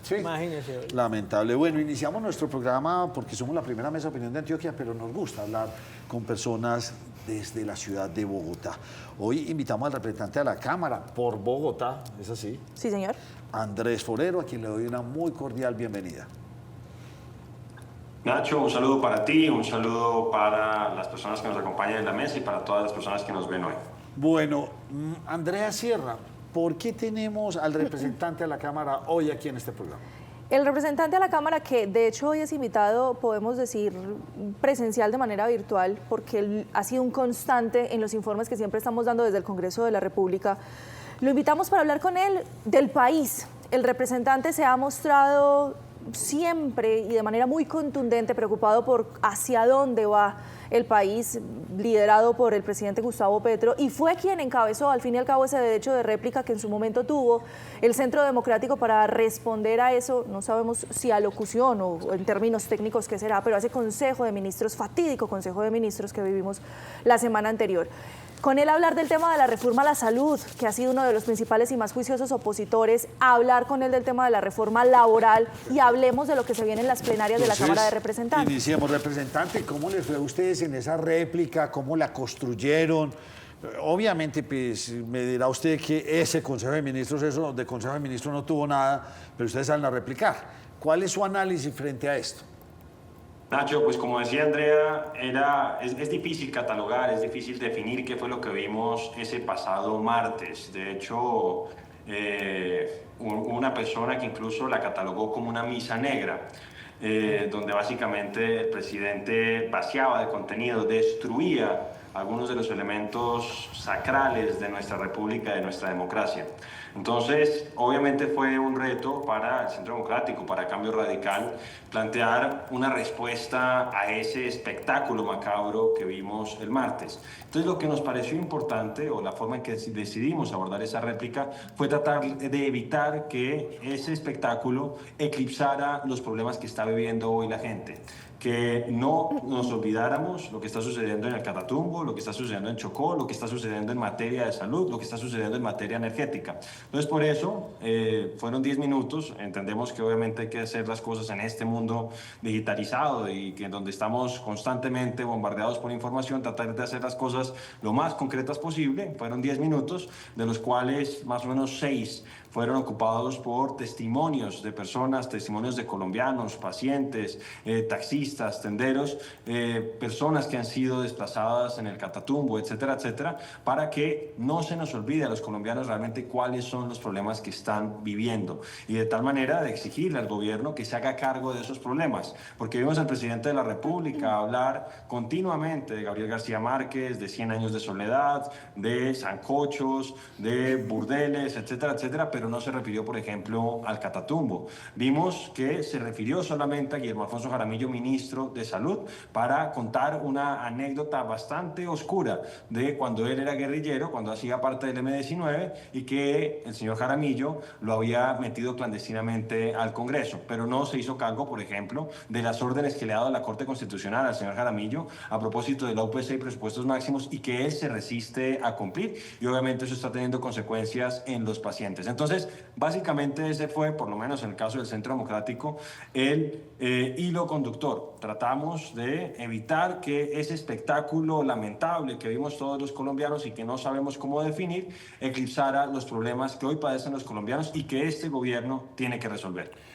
Sí. Imagínese. Lamentable. Bueno, iniciamos nuestro programa porque somos la primera mesa de opinión de Antioquia, pero nos gusta hablar con personas desde la ciudad de Bogotá. Hoy invitamos al representante de la Cámara por Bogotá, ¿es así? Sí, señor. Andrés Forero, a quien le doy una muy cordial bienvenida. Nacho, un saludo para ti, un saludo para las personas que nos acompañan en la mesa y para todas las personas que nos ven hoy. Bueno, Andrea Sierra, ¿por qué tenemos al representante de la Cámara hoy aquí en este programa? El representante de la Cámara, que de hecho hoy es invitado, podemos decir, presencial de manera virtual, porque él ha sido un constante en los informes que siempre estamos dando desde el Congreso de la República. Lo invitamos para hablar con él del país. El representante se ha mostrado siempre y de manera muy contundente preocupado por hacia dónde va el país, liderado por el presidente Gustavo Petro, y fue quien encabezó al fin y al cabo ese derecho de réplica que en su momento tuvo el Centro Democrático para responder a eso, no sabemos si alocución o en términos técnicos qué será, pero a ese Consejo de Ministros, fatídico Consejo de Ministros que vivimos la semana anterior. Con él hablar del tema de la reforma a la salud, que ha sido uno de los principales y más juiciosos opositores, hablar con él del tema de la reforma laboral y hablemos de lo que se viene en las plenarias de la Cámara de Representantes. Iniciemos, representante, ¿cómo les fue a ustedes en esa réplica? ¿Cómo la construyeron? Obviamente, pues me dirá usted que ese Consejo de Ministros, eso de Consejo de Ministros no tuvo nada, pero ustedes salen a replicar. ¿Cuál es su análisis frente a esto? Nacho, pues como decía Andrea, es difícil catalogar, es difícil definir qué fue lo que vimos ese pasado martes. De hecho, una persona que incluso la catalogó como una misa negra, donde básicamente el presidente vaciaba de contenido, destruía algunos de los elementos sacrales de nuestra república, de nuestra democracia. Entonces, obviamente fue un reto para el Centro Democrático, para Cambio Radical, plantear una respuesta a ese espectáculo macabro que vimos el martes. Entonces, lo que nos pareció importante, o la forma en que decidimos abordar esa réplica, fue tratar de evitar que ese espectáculo eclipsara los problemas que está viviendo hoy la gente. Que no nos olvidáramos lo que está sucediendo en el Catatumbo, lo que está sucediendo en Chocó, lo que está sucediendo en materia de salud, lo que está sucediendo en materia energética. Entonces, por eso, fueron 10 minutos. Entendemos que obviamente hay que hacer las cosas en este mundo digitalizado y que donde estamos constantemente bombardeados por información, tratar de hacer las cosas lo más concretas posible. Fueron 10 minutos, de los cuales más o menos 6 fueron ocupados por testimonios de personas, testimonios de colombianos, pacientes, taxistas, tenderos, personas que han sido desplazadas en el Catatumbo, etcétera, etcétera, para que no se nos olvide a los colombianos realmente cuáles son los problemas que están viviendo y de tal manera de exigirle al gobierno que se haga cargo de esos problemas, porque vimos al presidente de la República hablar continuamente de Gabriel García Márquez, de 100 años de soledad, de sancochos, de burdeles, etcétera, etcétera, pero no se refirió, por ejemplo, al Catatumbo. Vimos que se refirió solamente a Guillermo Alfonso Jaramillo, ministro de Salud, para contar una anécdota bastante oscura de cuando él era guerrillero, cuando hacía parte del M-19 y que el señor Jaramillo lo había metido clandestinamente al Congreso, pero no se hizo cargo, por ejemplo, de las órdenes que le ha dado la Corte Constitucional al señor Jaramillo a propósito de la UPC y presupuestos máximos y que él se resiste a cumplir y obviamente eso está teniendo consecuencias en los pacientes. Entonces, básicamente ese fue, por lo menos en el caso del Centro Democrático, el hilo conductor. Tratamos de evitar que ese espectáculo lamentable que vimos todos los colombianos y que no sabemos cómo definir, eclipsara los problemas que hoy padecen los colombianos y que este gobierno tiene que resolver.